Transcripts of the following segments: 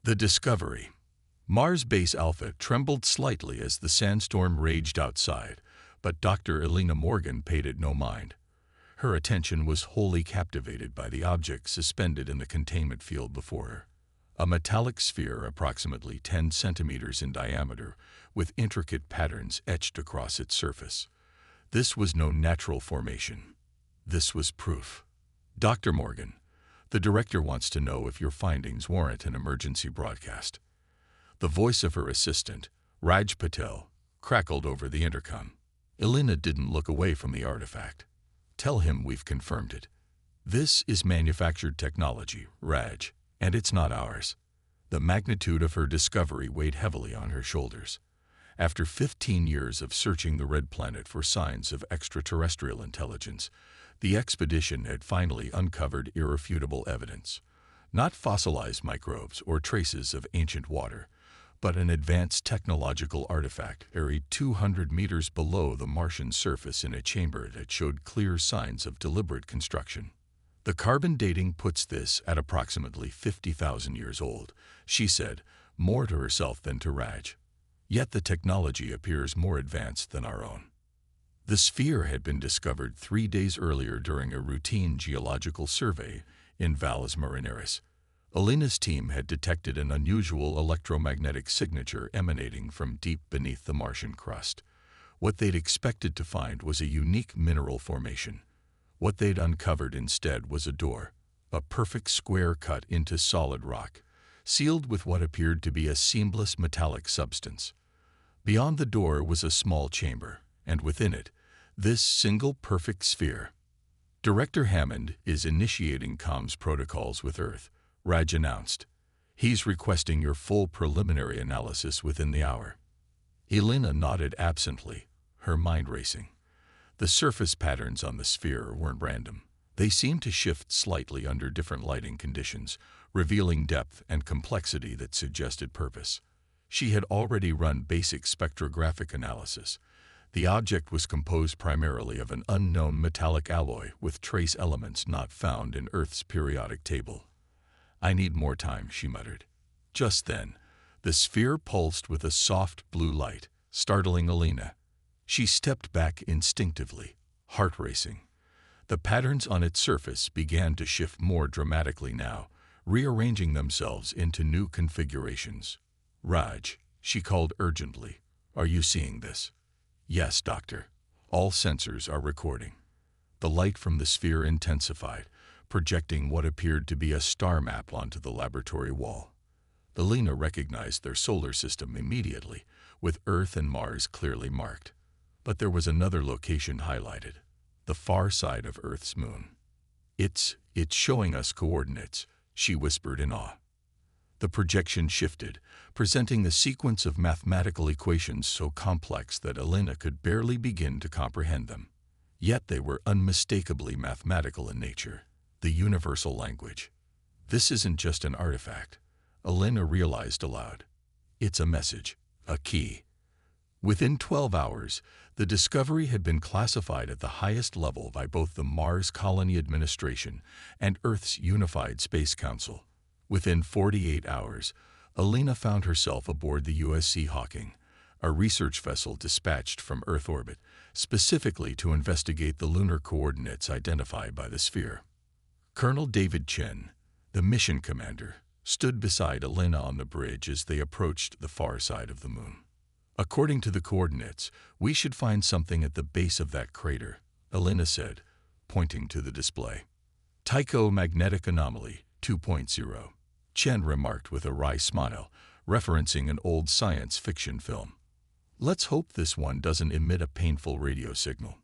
The discovery. Mars Base Alpha trembled slightly as the sandstorm raged outside, but Dr. Elena Morgan paid it no mind. Her attention was wholly captivated by the object suspended in the containment field before her. A metallic sphere approximately 10 centimeters in diameter, with intricate patterns etched across its surface. This was no natural formation. This was proof. Dr. Morgan, the director wants to know if your findings warrant an emergency broadcast. The voice of her assistant, Raj Patel, crackled over the intercom. Elena didn't look away from the artifact. Tell him we've confirmed it. This is manufactured technology, Raj, and it's not ours. The magnitude of her discovery weighed heavily on her shoulders. After 15 years of searching the Red Planet for signs of extraterrestrial intelligence, the expedition had finally uncovered irrefutable evidence. Not fossilized microbes or traces of ancient water, but an advanced technological artifact buried 200 meters below the Martian surface in a chamber that showed clear signs of deliberate construction. The carbon dating puts this at approximately 50,000 years old, she said, more to herself than to Raj. Yet the technology appears more advanced than our own. The sphere had been discovered 3 days earlier during a routine geological survey in Valles Marineris. Elena's team had detected an unusual electromagnetic signature emanating from deep beneath the Martian crust. What they'd expected to find was a unique mineral formation. What they'd uncovered instead was a door, a perfect square cut into solid rock, sealed with what appeared to be a seamless metallic substance. Beyond the door was a small chamber, and within it, this single perfect sphere. Director Hammond is initiating comms protocols with Earth, Raj announced. He's requesting your full preliminary analysis within the hour. Elena nodded absently, her mind racing. The surface patterns on the sphere weren't random. They seemed to shift slightly under different lighting conditions, revealing depth and complexity that suggested purpose. She had already run basic spectrographic analysis. The object was composed primarily of an unknown metallic alloy with trace elements not found in Earth's periodic table. I need more time, she muttered. Just then, the sphere pulsed with a soft blue light, startling Elena. She stepped back instinctively, heart racing. The patterns on its surface began to shift more dramatically now, rearranging themselves into new configurations. Raj, she called urgently, are you seeing this? Yes, doctor. All sensors are recording. The light from the sphere intensified, projecting what appeared to be a star map onto the laboratory wall. Elena recognized their solar system immediately, with Earth and Mars clearly marked. But there was another location highlighted, the far side of Earth's moon. It's showing us coordinates, she whispered in awe. The projection shifted, presenting a sequence of mathematical equations so complex that Elena could barely begin to comprehend them. Yet they were unmistakably mathematical in nature, the universal language. This isn't just an artifact, Elena realized aloud. It's a message, a key. Within 12 hours, the discovery had been classified at the highest level by both the Mars Colony Administration and Earth's Unified Space Council. Within 48 hours, Elena found herself aboard the USC Hawking, a research vessel dispatched from Earth orbit, specifically to investigate the lunar coordinates identified by the sphere. Colonel David Chen, the mission commander, stood beside Elena on the bridge as they approached the far side of the moon. According to the coordinates, we should find something at the base of that crater, Elena said, pointing to the display. Tycho Magnetic Anomaly 2.0, Chen remarked with a wry smile, referencing an old science fiction film. Let's hope this one doesn't emit a painful radio signal.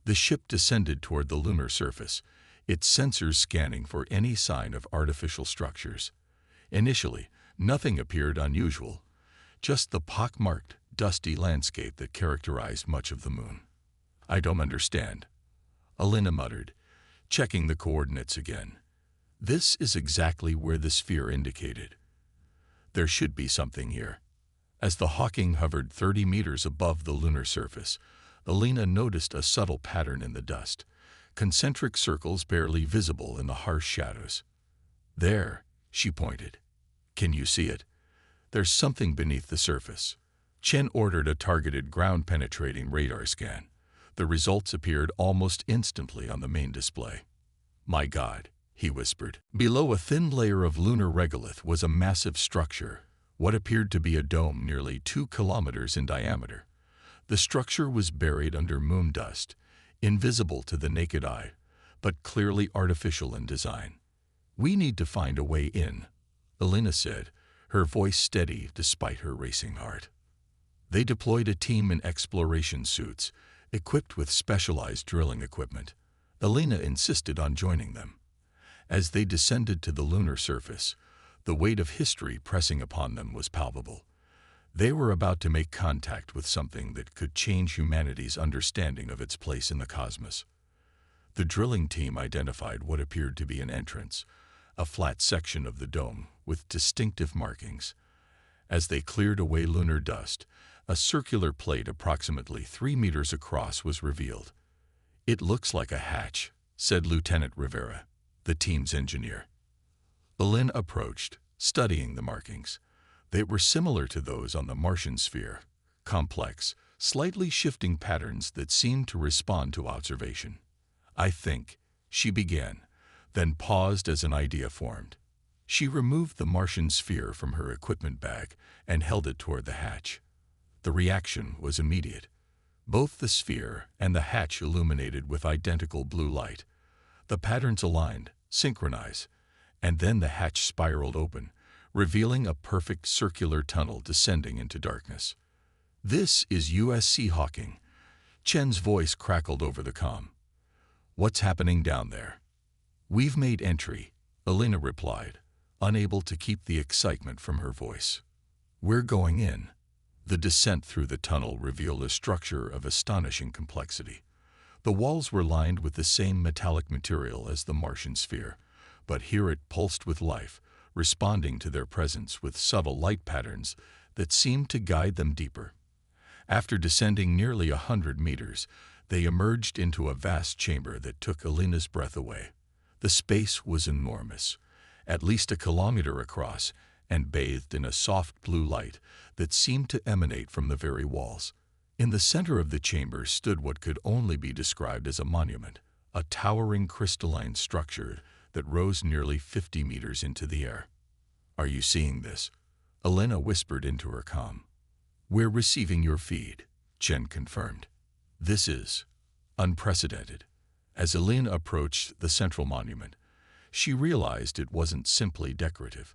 The ship descended toward the lunar surface, its sensors scanning for any sign of artificial structures. Initially, nothing appeared unusual, just the pockmarked, dusty landscape that characterized much of the moon. I don't understand, Elena muttered, checking the coordinates again. This is exactly where the sphere indicated. There should be something here. As the Hawking hovered 30 meters above the lunar surface, Elena noticed a subtle pattern in the dust, concentric circles barely visible in the harsh shadows. There, she pointed. Can you see it? There's something beneath the surface. Chen ordered a targeted ground-penetrating radar scan. The results appeared almost instantly on the main display. "My God," he whispered. Below a thin layer of lunar regolith was a massive structure, what appeared to be a dome nearly 2 kilometers in diameter. The structure was buried under moon dust, invisible to the naked eye, but clearly artificial in design. "We need to find a way in," Elena said, her voice steady despite her racing heart. They deployed a team in exploration suits, equipped with specialized drilling equipment. Elena insisted on joining them. As they descended to the lunar surface, the weight of history pressing upon them was palpable. They were about to make contact with something that could change humanity's understanding of its place in the cosmos. The drilling team identified what appeared to be an entrance, a flat section of the dome with distinctive markings. As they cleared away lunar dust, a circular plate approximately 3 meters across was revealed. "It looks like a hatch," said Lieutenant Rivera, the team's engineer. Elena approached, studying the markings. They were similar to those on the Martian sphere, complex, slightly shifting patterns that seemed to respond to observation. "I think," she began, then paused as an idea formed. She removed the Martian sphere from her equipment bag and held it toward the hatch. The reaction was immediate. Both the sphere and the hatch illuminated with identical blue light. The patterns aligned, synchronized, and then the hatch spiraled open, revealing a perfect circular tunnel descending into darkness. "This is USC Hawking." Chen's voice crackled over the comm. "What's happening down there?" "We've made entry," Elena replied, unable to keep the excitement from her voice. "We're going in." The descent through the tunnel revealed a structure of astonishing complexity. The walls were lined with the same metallic material as the Martian sphere, but here it pulsed with life, responding to their presence with subtle light patterns that seemed to guide them deeper. After descending nearly 100 meters, they emerged into a vast chamber that took Elena's breath away. The space was enormous, at least a kilometer across, and bathed in a soft blue light that seemed to emanate from the very walls. In the center of the chamber stood what could only be described as a monument, a towering crystalline structure that rose nearly 50 meters into the air. "Are you seeing this?" Elena whispered into her comm. "We're receiving your feed," Chen confirmed. "This is unprecedented." As Elena approached the central monument, she realized it wasn't simply decorative.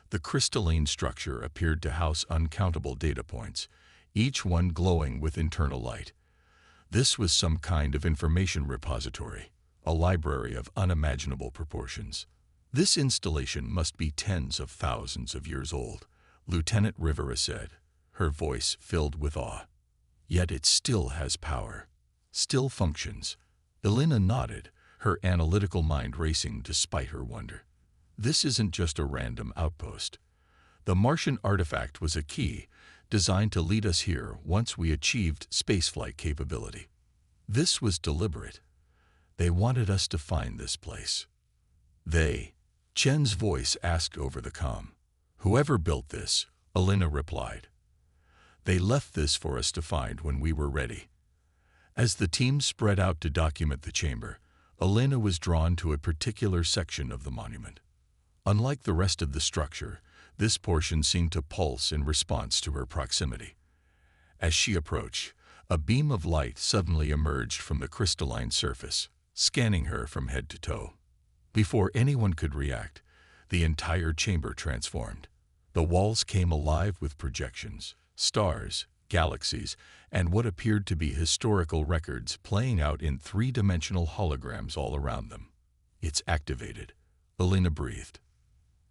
The crystalline structure appeared to house uncountable data points, each one glowing with internal light. This was some kind of information repository, a library of unimaginable proportions. "This installation must be tens of thousands of years old," Lieutenant Rivera said, her voice filled with awe. "Yet it still has power, still functions." Elena nodded, her analytical mind racing despite her wonder. This isn't just a random outpost. The Martian artifact was a key, designed to lead us here once we achieved spaceflight capability. This was deliberate. They wanted us to find this place. "They," Chen's voice asked over the comm. "Whoever built this," Elena replied. "They left this for us to find when we were ready." As the team spread out to document the chamber, Elena was drawn to a particular section of the monument. Unlike the rest of the structure, this portion seemed to pulse in response to her proximity. As she approached, a beam of light suddenly emerged from the crystalline surface, scanning her from head to toe. Before anyone could react, the entire chamber transformed. The walls came alive with projections, stars, galaxies, and what appeared to be historical records playing out in three-dimensional holograms all around them. "It's activated," Elena breathed.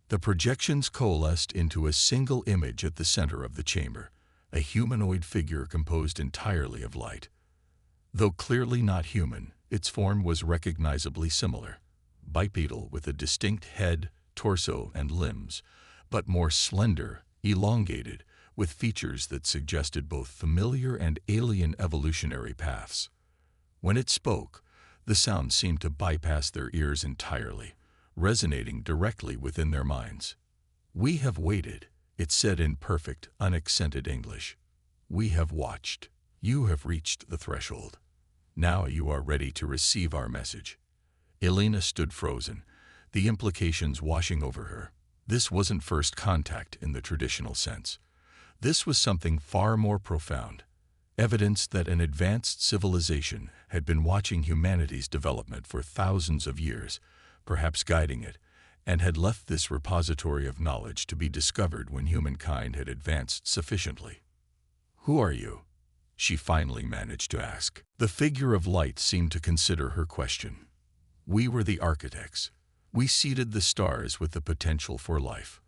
The projections coalesced into a single image at the center of the chamber, a humanoid figure composed entirely of light. Though clearly not human, its form was recognizably similar, bipedal with a distinct head, torso, and limbs, but more slender, elongated, with features that suggested both familiar and alien evolutionary paths. When it spoke, the sound seemed to bypass their ears entirely, resonating directly within their minds. "We have waited," It said in perfect, unaccented English, "We have watched. You have reached the threshold. Now you are ready to receive our message." Elena stood frozen, the implications washing over her. This wasn't first contact in the traditional sense. This was something far more profound. Evidence that an advanced civilization had been watching humanity's development for thousands of years, perhaps guiding it, and had left this repository of knowledge to be discovered when humankind had advanced sufficiently. "Who are you?" she finally managed to ask. The figure of light seemed to consider her question. "We were the architects. We seeded the stars with the potential for life.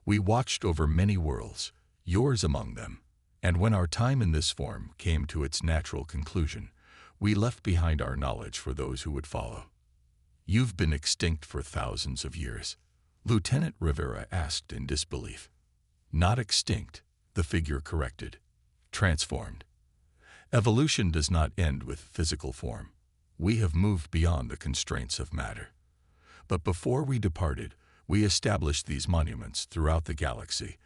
We watched over many worlds, yours among them, and when our time in this form came to its natural conclusion, we left behind our knowledge for those who would follow." "You've been extinct for thousands of years," Lieutenant Rivera asked in disbelief. "Not extinct," the figure corrected. "Transformed. Evolution does not end with physical form. We have moved beyond the constraints of matter. But before we departed, we established these monuments throughout the galaxy,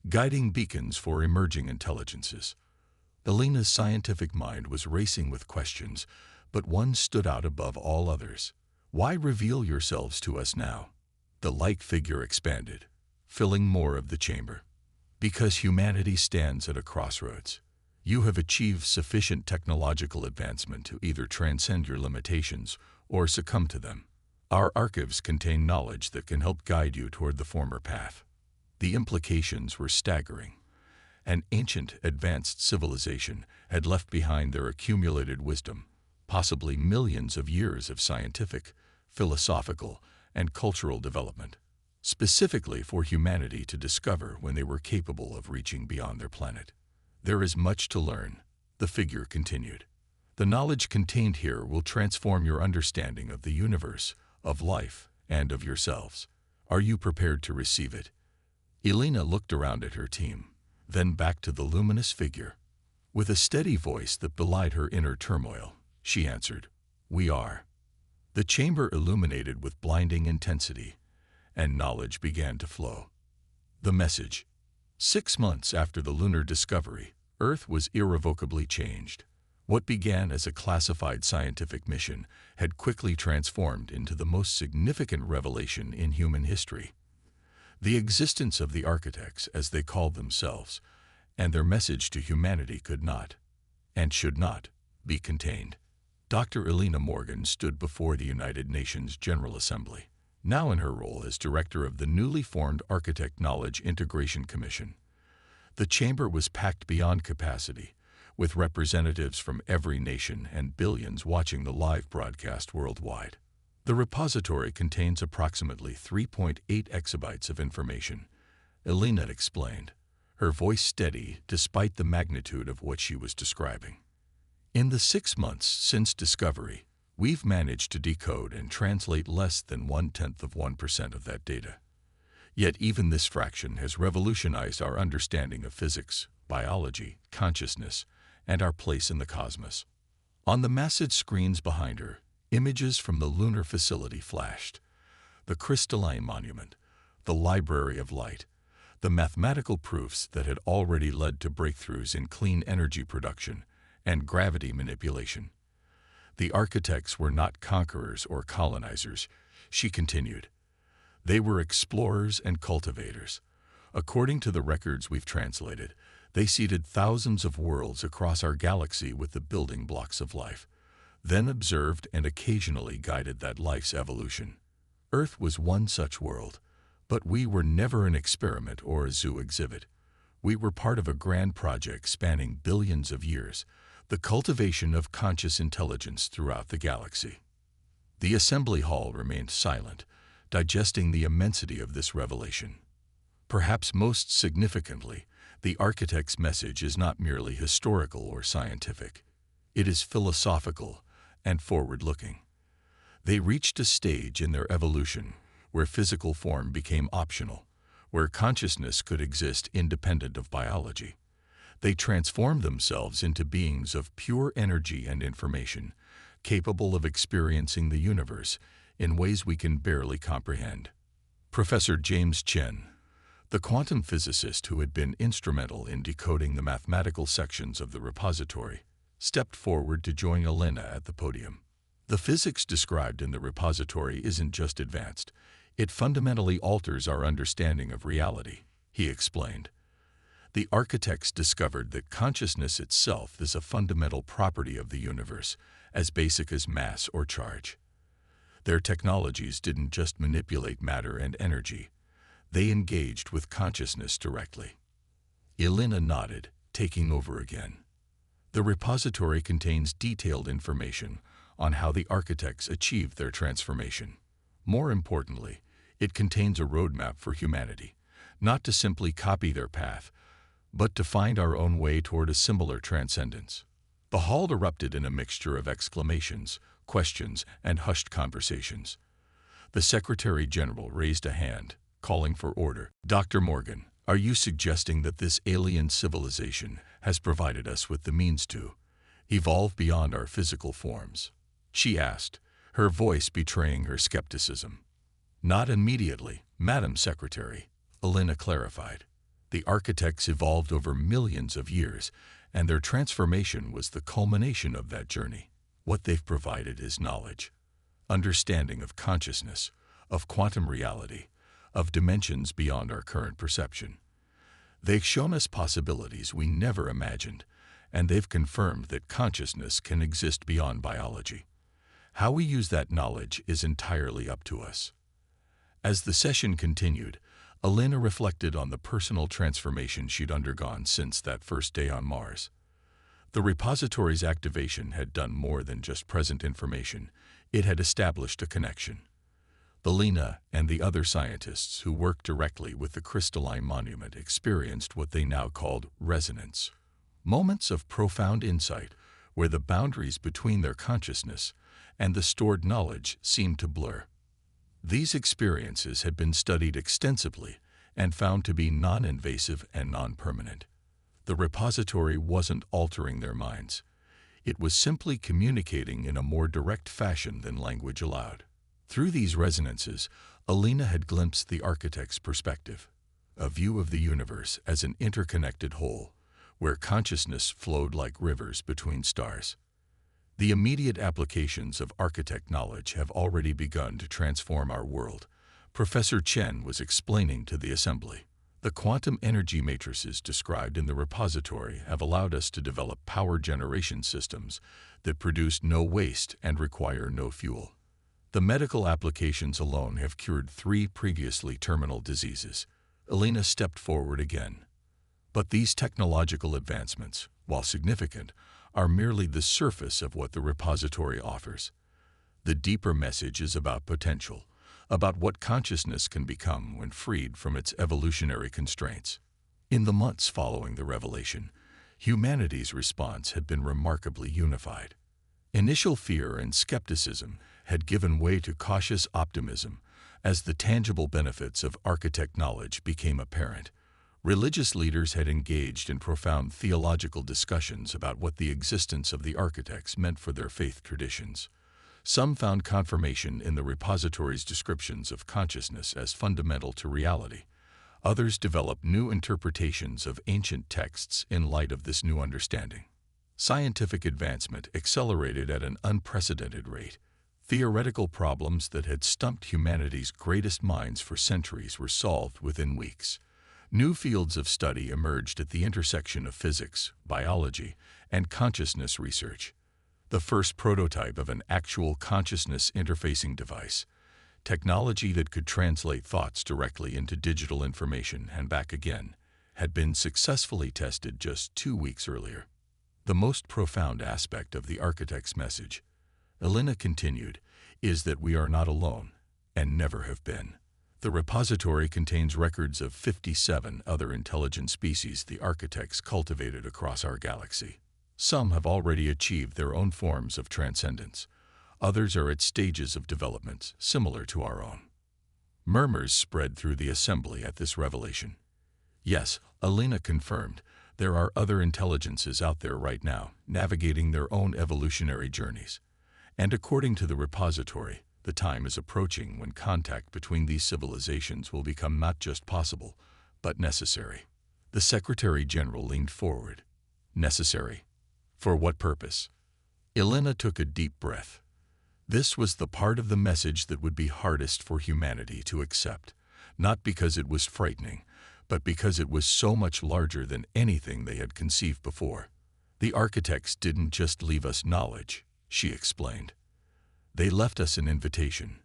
guiding beacons for emerging intelligences." Elena's scientific mind was racing with questions, but one stood out above all others. "Why reveal yourselves to us now?" The light figure expanded, filling more of the chamber. "Because humanity stands at a crossroads. You have achieved sufficient technological advancement to either transcend your limitations or succumb to them. Our archives contain knowledge that can help guide you toward the former path." The implications were staggering. An ancient, advanced civilization had left behind their accumulated wisdom, possibly millions of years of scientific, philosophical, and cultural development, specifically for humanity to discover when they were capable of reaching beyond their planet. "There is much to learn," the figure continued. "The knowledge contained here will transform your understanding of the universe, of life, and of yourselves. Are you prepared to receive it?" Elena looked around at her team, then back to the luminous figure. With a steady voice that belied her inner turmoil, she answered, "We are." The chamber illuminated with blinding intensity, and knowledge began to flow. The message. 6 months after the lunar discovery, Earth was irrevocably changed. What began as a classified scientific mission had quickly transformed into the most significant revelation in human history. The existence of the architects, as they called themselves, and their message to humanity could not, and should not, be contained. Dr. Elena Morgan stood before the United Nations General Assembly, now in her role as director of the newly formed Architect Knowledge Integration Commission. The chamber was packed beyond capacity, with representatives from every nation and billions watching the live broadcast worldwide. The repository contains approximately 3.8 exabytes of information, Elena explained, her voice steady despite the magnitude of what she was describing. "In the 6 months since discovery, we've managed to decode and translate less than 0.1% of that data. Yet even this fraction has revolutionized our understanding of physics, biology, consciousness, and our place in the cosmos." On the massive screens behind her, images from the lunar facility flashed. The crystalline monument, the library of light, the mathematical proofs that had already led to breakthroughs in clean energy production and gravity manipulation. "The architects were not conquerors or colonizers," she continued. "They were explorers and cultivators. According to the records we've translated, they seeded thousands of worlds across our galaxy with the building blocks of life, then observed and occasionally guided that life's evolution. Earth was one such world, but we were never an experiment or a zoo exhibit. We were part of a grand project spanning billions of years, the cultivation of conscious intelligence throughout the galaxy." The assembly hall remained silent, digesting the immensity of this revelation. Perhaps most significantly, the architect's message is not merely historical or scientific. It is philosophical and forward-looking. They reached a stage in their evolution where physical form became optional, where consciousness could exist independent of biology. They transformed themselves into beings of pure energy and information, capable of experiencing the universe in ways we can barely comprehend. Professor James Chen, The quantum physicist who had been instrumental in decoding the mathematical sections of the repository stepped forward to join Elena at the podium. The physics described in the repository isn't just advanced, it fundamentally alters our understanding of reality, he explained. The architects discovered that consciousness itself is a fundamental property of the universe, as basic as mass or charge. Their technologies didn't just manipulate matter and energy, they engaged with consciousness directly. Elena nodded, taking over again. The repository contains detailed information on how the architects achieved their transformation. More importantly, it contains a roadmap for humanity, not to simply copy their path, but to find our own way toward a similar transcendence. The hall erupted in a mixture of exclamations, questions, and hushed conversations. The Secretary General raised a hand, calling for order. Dr. Morgan, are you suggesting that this alien civilization has provided us with the means to evolve beyond our physical forms? She asked, her voice betraying her skepticism. Not immediately, Madam Secretary, Elena clarified. The architects evolved over millions of years, and their transformation was the culmination of that journey. What they've provided is knowledge, understanding of consciousness, of quantum reality, of dimensions beyond our current perception. They've shown us possibilities we never imagined, and they've confirmed that consciousness can exist beyond biology. How we use that knowledge is entirely up to us. As the session continued, Elena reflected on the personal transformation she'd undergone since that first day on Mars. The repository's activation had done more than just present information. It had established a connection. Elena and the other scientists who worked directly with the crystalline monument experienced what they now called resonance. Moments of profound insight where the boundaries between their consciousness and the stored knowledge seemed to blur. These experiences had been studied extensively and found to be non-invasive and non-permanent. The repository wasn't altering their minds. It was simply communicating in a more direct fashion than language allowed. Through these resonances, Elena had glimpsed the architect's perspective, a view of the universe as an interconnected whole, where consciousness flowed like rivers between stars. The immediate applications of architect knowledge have already begun to transform our world, Professor Chen was explaining to the assembly. The quantum energy matrices described in the repository have allowed us to develop power generation systems that produce no waste and require no fuel. The medical applications alone have cured 3 previously terminal diseases. Elena stepped forward again. But these technological advancements, while significant, are merely the surface of what the repository offers. The deeper message is about potential, about what consciousness can become when freed from its evolutionary constraints. In the months following the revelation, humanity's response had been remarkably unified. Initial fear and skepticism had given way to cautious optimism as the tangible benefits of architect knowledge became apparent. Religious leaders had engaged in profound theological discussions about what the existence of the architects meant for their faith traditions. Some found confirmation in the repository's descriptions of consciousness as fundamental to reality. Others developed new interpretations of ancient texts in light of this new understanding. Scientific advancement accelerated at an unprecedented rate. Theoretical problems that had stumped humanity's greatest minds for centuries were solved within weeks. New fields of study emerged at the intersection of physics, biology, and consciousness research. The first prototype of an actual consciousness interfacing device, technology that could translate thoughts directly into digital information and back again, had been successfully tested just 2 weeks earlier. The most profound aspect of the architect's message, Elena continued, is that we are not alone and never have been. The repository contains records of 57 other intelligent species the architects cultivated across our galaxy. Some have already achieved their own forms of transcendence. Others are at stages of development similar to our own. Murmurs spread through the assembly at this revelation. Yes, Elena confirmed, there are other intelligences out there right now, navigating their own evolutionary journeys. And according to the repository, the time is approaching when contact between these civilizations will become not just possible, but necessary. The Secretary General leaned forward. Necessary? For what purpose? Elena took a deep breath. This was the part of the message that would be hardest for humanity to accept, not because it was frightening, but because it was so much larger than anything they had conceived before. The architects didn't just leave us knowledge, she explained. They left us an invitation.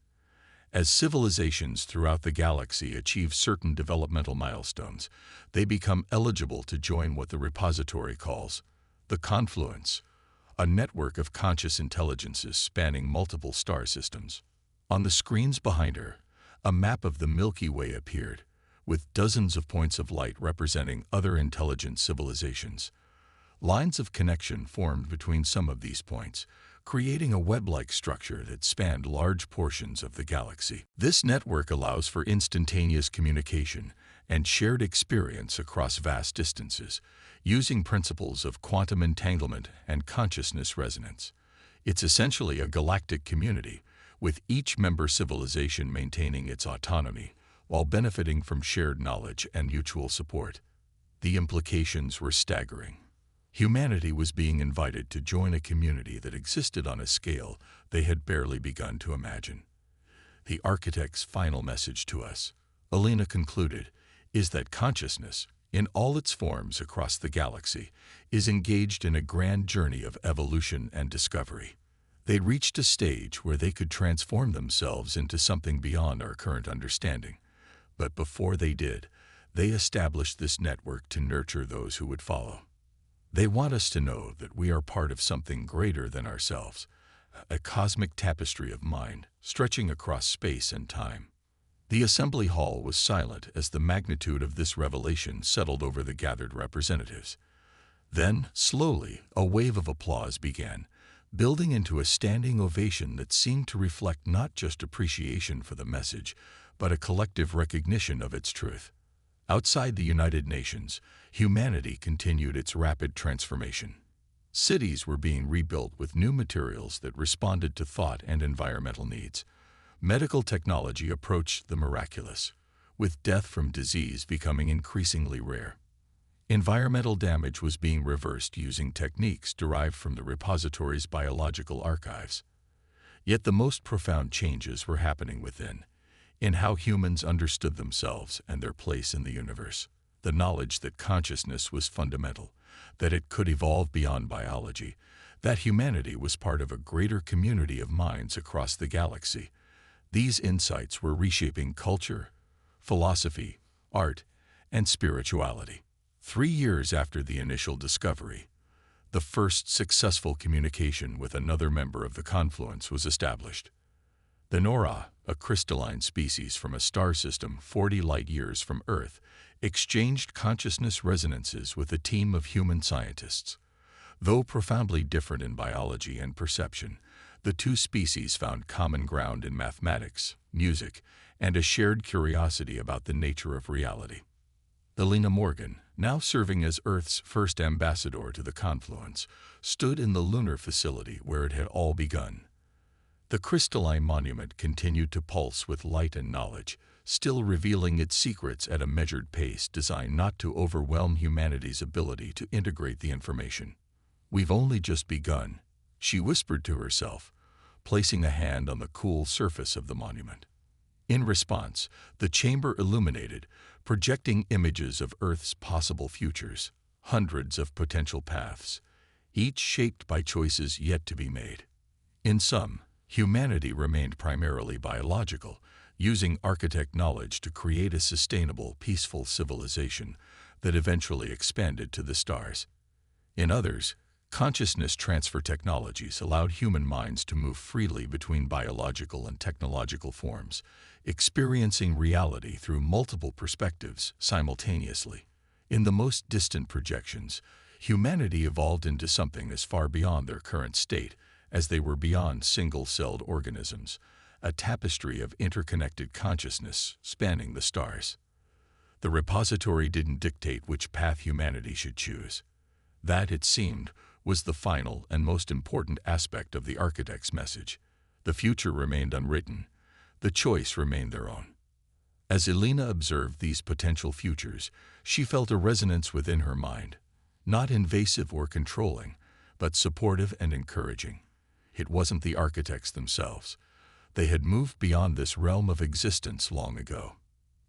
As civilizations throughout the galaxy achieve certain developmental milestones, they become eligible to join what the repository calls the confluence, a network of conscious intelligences spanning multiple star systems. On the screens behind her, a map of the Milky Way appeared, with dozens of points of light representing other intelligent civilizations. Lines of connection formed between some of these points, creating a web-like structure that spanned large portions of the galaxy. This network allows for instantaneous communication and shared experience across vast distances, using principles of quantum entanglement and consciousness resonance. It's essentially a galactic community, with each member civilization maintaining its autonomy while benefiting from shared knowledge and mutual support. The implications were staggering. Humanity was being invited to join a community that existed on a scale they had barely begun to imagine. The architect's final message to us, Elena concluded, is that consciousness, in all its forms across the galaxy, is engaged in a grand journey of evolution and discovery. They'd reached a stage where they could transform themselves into something beyond our current understanding. But before they did, they established this network to nurture those who would follow. They want us to know that we are part of something greater than ourselves, a cosmic tapestry of mind stretching across space and time. The assembly hall was silent as the magnitude of this revelation settled over the gathered representatives. Then, slowly, a wave of applause began, building into a standing ovation that seemed to reflect not just appreciation for the message, but a collective recognition of its truth. Outside the United Nations, humanity continued its rapid transformation. Cities were being rebuilt with new materials that responded to thought and environmental needs. Medical technology approached the miraculous, with death from disease becoming increasingly rare. Environmental damage was being reversed using techniques derived from the repository's biological archives. Yet the most profound changes were happening within, in how humans understood themselves and their place in the universe. The knowledge that consciousness was fundamental, that it could evolve beyond biology, that humanity was part of a greater community of minds across the galaxy. These insights were reshaping culture, philosophy, art, and spirituality. 3 years after the initial discovery, the first successful communication with another member of the confluence was established. The Nora, a crystalline species from a star system 40 light-years from Earth, exchanged consciousness resonances with a team of human scientists. Though profoundly different in biology and perception, the two species found common ground in mathematics, music, and a shared curiosity about the nature of reality. Elena Morgan, now serving as Earth's first ambassador to the confluence, stood in the lunar facility where it had all begun. The crystalline monument continued to pulse with light and knowledge, still revealing its secrets at a measured pace designed not to overwhelm humanity's ability to integrate the information. "We've only just begun," she whispered to herself, placing a hand on the cool surface of the monument. In response, the chamber illuminated, projecting images of Earth's possible futures, hundreds of potential paths, each shaped by choices yet to be made. In sum, humanity remained primarily biological, using architect knowledge to create a sustainable, peaceful civilization that eventually expanded to the stars. In others, consciousness transfer technologies allowed human minds to move freely between biological and technological forms, experiencing reality through multiple perspectives simultaneously. In the most distant projections, humanity evolved into something as far beyond their current state as they were beyond single-celled organisms, a tapestry of interconnected consciousness spanning the stars. The repository didn't dictate which path humanity should choose. That, it seemed, was the final and most important aspect of the architect's message. The future remained unwritten. The choice remained their own. As Elena observed these potential futures, she felt a resonance within her mind, not invasive or controlling, but supportive and encouraging. It wasn't the architects themselves. They had moved beyond this realm of existence long ago.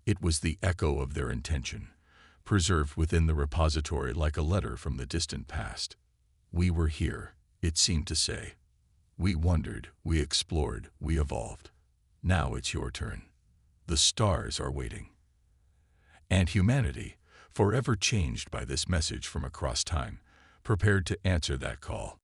It was the echo of their intention, preserved within the repository like a letter from the distant past. We were here, it seemed to say. We wondered, we explored, we evolved. Now it's your turn. The stars are waiting. And humanity, forever changed by this message from across time, prepared to answer that call.